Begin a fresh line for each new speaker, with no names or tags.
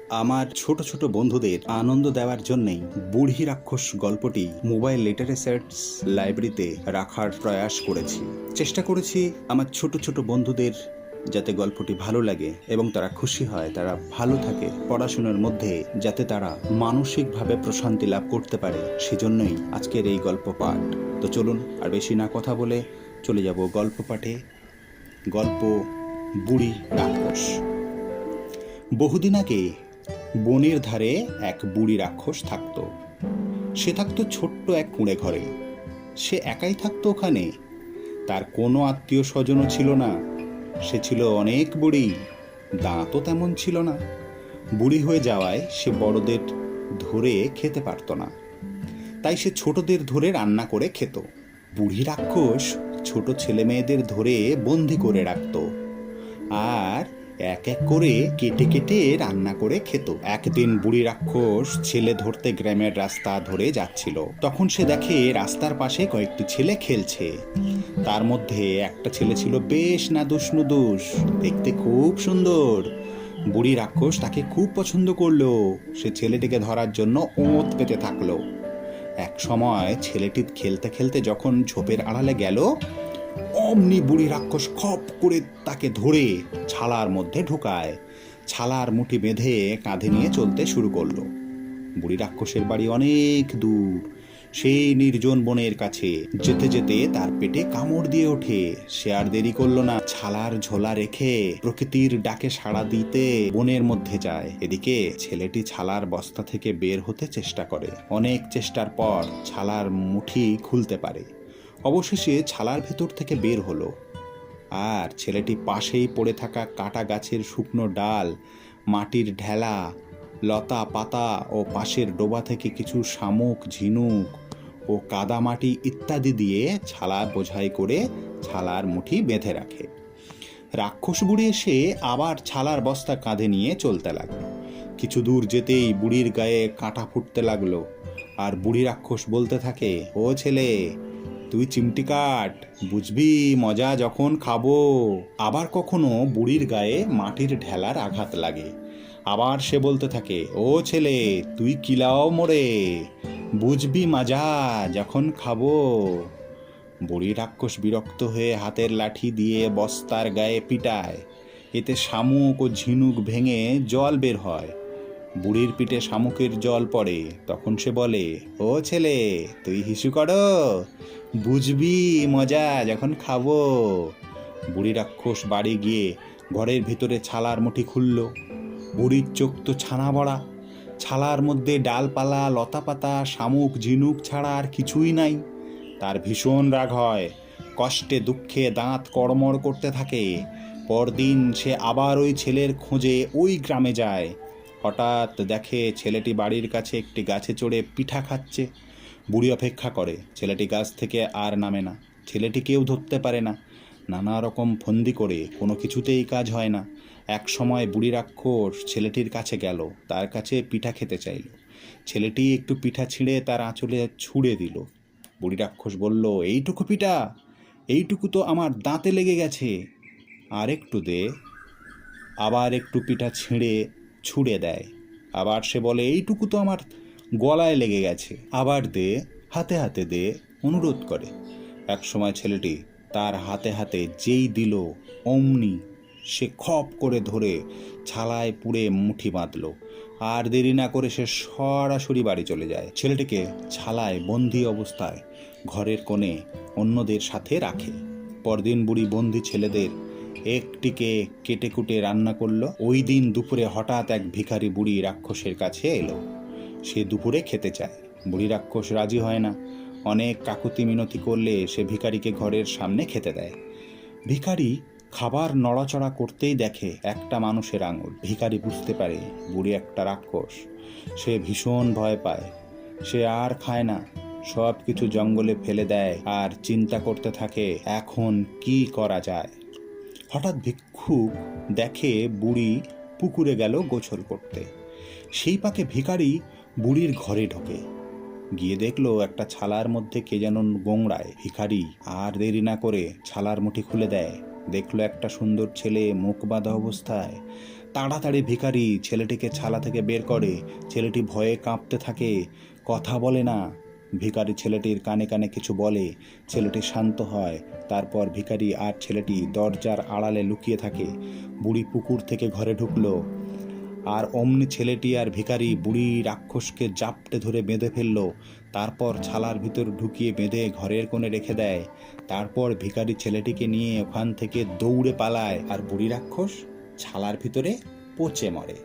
আমার ছোট ছোট বন্ধুদের আনন্দ দেওয়ার জন্যই বুড়ি রাক্ষস গল্পটি মোবাইল লিটারেচার্স লাইব্রেরিতে রাখার প্রয়াস করেছি। চেষ্টা করেছি আমার ছোট ছোট বন্ধুদের যাতে গল্পটি ভালো লাগে এবং তারা খুশি হয়, তারা ভালো থাকে পড়াশোনার মধ্যে, যাতে তারা মানসিকভাবে প্রশান্তি লাভ করতে পারে, সেজন্যই আজকের এই গল্প পাঠ। তো চলুন আর বেশি না কথা বলে চলে যাব গল্প পাঠে। গল্প বুড়ি রাক্ষস। বহুদিন আগে বনের ধারে এক বুড়ি রাক্ষস থাকত। সে থাকতো ছোট্ট এক কুঁড়ে ঘরে। সে একাই থাকতো ওখানে। তার কোনো আত্মীয় স্বজনও ছিল না। সে ছিল অনেক বুড়ি, দাঁতও তেমন ছিল না। বুড়ি হয়ে যাওয়ায় সে বড়দের ধরে খেতে পারত না, তাই সে ছোটদের ধরে রান্না করে খেত। বুড়ি রাক্ষস ছোট ছেলে মেয়েদের ধরে বন্দি করে রাখত আর এক এক করে কেটে কেটে রান্না করে খেত। একদিন বুড়ি রাক্ষস ছেলে ধরতে গ্রামের রাস্তা ধরে যাচ্ছিল। তখন সে দেখে রাস্তার পাশে কয়েকটি ছেলে খেলছে। তার মধ্যে একটা ছেলে ছিল বেশ নাদুস নুদুস, দেখতে খুব সুন্দর। বুড়ি রাক্ষস তাকে খুব পছন্দ করলো। সে ছেলেটিকে ধরার জন্য ওঁত পেতে থাকলো। এক সময় ছেলেটি খেলতে খেলতে যখন ঝোপের আড়ালে গেল, অমনি বুড়ি রাক্ষস খপ করে তাকে ধরে ছালার মধ্যে ঢুকায়। ছালার মুঠি বেঁধে কাঁধে নিয়ে চলতে শুরু করলো। বুড়ি রাক্ষসের বাড়ি অনেক দূর, সেই নির্জন বনের কাছে। যেতে যেতে তার পেটে কামড় দিয়ে ওঠে। সে আর দেরি করলো না, ছালার ঝোলা রেখে প্রকৃতির ডাকে সাড়া দিতে বনের মধ্যে যায়। এদিকে ছেলেটি ছালার বস্তা থেকে বের হতে চেষ্টা করে। অনেক চেষ্টার পর ছালার মুঠি খুলতে পারে। অবশেষে ছালার ভেতর থেকে বের হলো। আর ছেলেটি পাশেই পড়ে থাকা কাটা গাছের শুকনো ডাল, মাটির ঢেলা, লতা পাতা ও পাশের ডোবা থেকে কিছু শামুক, ঝিনুক ও কাদামাটি ইত্যাদি দিয়ে ছালা বোঝাই করে ছালার মুঠি বেঁধে রাখে। রাক্ষস বুড়ি এসে আবার ছালার বস্তা কাঁধে নিয়ে চলতে লাগলো। কিছু দূর যেতেই বুড়ির গায়ে কাঁটা ফুটতে লাগলো। আর বুড়ি রাক্ষস বলতে থাকে, ও ছেলে, তুই চিমটি কাট, বুঝবি মজা যখন খাবো। আবার কখনো বুড়ির গায়ে মাটির ঢেলার আঘাত লাগে। আবার সে বলতে থাকে, ও ছেলে, তুই কিলাও মোরে, বুঝবি মজা যখন খাবো। বুড়ি রাক্ষস বিরক্ত হয়ে হাতের লাঠি দিয়ে বস্তার গায়ে পিটায়। এতে শামুক ও ঝিনুক ভেঙে জল বের হয়। বুড়ির পিঠে শামুকের জল পড়ে। তখন সে বলে, ও ছেলে, তুই হিসু করো, বুঝবি মজা যখন খাবো। বুড়ি রাক্ষস বাড়ি গিয়ে ঘরের ভিতরে ছালার মুঠি খুলল। বুড়ির চোখ তো ছানা বড়া। ছালার মধ্যে ডালপালা, লতাপাতা, শামুক, ঝিনুক ছাড়া আর কিছুই নাই। তার ভীষণ রাগ হয়। কষ্টে দুঃখে দাঁত কড়মড় করতে থাকে। পরদিন সে আবার ওই ছেলের খোঁজে ওই গ্রামে যায়। হঠাৎ দেখে ছেলেটি বাড়ির কাছে একটি গাছে চড়ে পিঠা খাচ্ছে। বুড়ি অপেক্ষা করে। ছেলেটি গাছ থেকে আর নামে না। ছেলেটি কেউ ধরতে পারে না। নানা রকম ফন্দি করে কোনো কিছুতেই কাজ হয় না। এক সময় বুড়ি রাক্ষস ছেলেটির কাছে গেল, তার কাছে পিঠা খেতে চাইল। ছেলেটি একটু পিঠা ছিঁড়ে তার আঁচলে ছুঁড়ে দিল। বুড়ি রাক্ষস বলল, এইটুকু পিঠা? এইটুকু তো আমার দাঁতে লেগে গেছে, আর একটু দে। আবার একটু পিঠা ছিঁড়ে ছুঁড়ে দেয়। আবার সে বলে, এইটুকু তো আমার গলায় লেগে গেছে, আবার দে, হাতে হাতে দে, অনুরোধ করে। এক সময় ছেলেটি তার হাতে হাতে যেই দিল, অমনি সে খপ করে ধরে ছালায় পুড়ে মুঠি বাঁধল। আর দেরি না করে সে সরাসরি বাড়ি চলে যায়। ছেলেটিকে ছালায় বন্দি অবস্থায় ঘরের কোণে অন্যদের সাথে রাখে। পরদিন বুড়ি বন্দি ছেলেদের একটিকে কেটে কুটে রান্না করলো। ওই দিন দুপুরে হঠাৎ এক ভিখারি বুড়ি রাক্ষসের কাছে এলো। সে দুপুরে খেতে চায়। বুড়ি রাক্ষস রাজি হয় না। অনেক কাকুতি মিনতি করলে সে ভিখারিকে ঘরের সামনে খেতে দেয়। ভিখারি খাবার নড়াচড়া করতেই দেখে একটা মানুষের আঙুল। ভিখারি বুঝতে পারে বুড়ি একটা রাক্ষস। সে ভীষণ ভয় পায়। সে আর খায় না, সব কিছু জঙ্গলে ফেলে দেয় আর চিন্তা করতে থাকে এখন কি করা যায়। হঠাৎ ভিক্ষুক দেখে বুড়ি পুকুরে গেল গোসল করতে। সেই পাকে ভিখারি বুড়ির ঘরে ঢোকে। গিয়ে দেখলো একটা ছালার মধ্যে কে যেন গোংড়ায়। ভিখারি আর দেরি না করে ছালার মুঠি খুলে দেয়। দেখলো একটা সুন্দর ছেলে মুখ বাঁধা অবস্থায় তাড়াতাড়ি ভিখারি ছেলেটিকে ছালা থেকে বের করে। ছেলেটি ভয়ে কাঁপতে থাকে, কথা বলে না। ভিখারি ছেলেটির কানে কানে কিছু বলে, ছেলেটি শান্ত হয়। তারপর ভিখারি আর ছেলেটি দরজার আড়ালে লুকিয়ে থাকে। বুড়ি পুকুর থেকে ঘরে ঢুকলো, আর অমনি ছেলেটি আর ভিখারি বুড়ি রাক্ষসকে জাপটে ধরে বেঁধে ফেললো। তারপর ছালার ভিতর ঢুকিয়ে বেঁধে ঘরের কোণে রেখে দেয়। তারপর ভিখারি ছেলেটিকে নিয়ে ওখান থেকে দৌড়ে পালায়, আর বুড়ি রাক্ষস ছালার ভিতরে পচে মরে।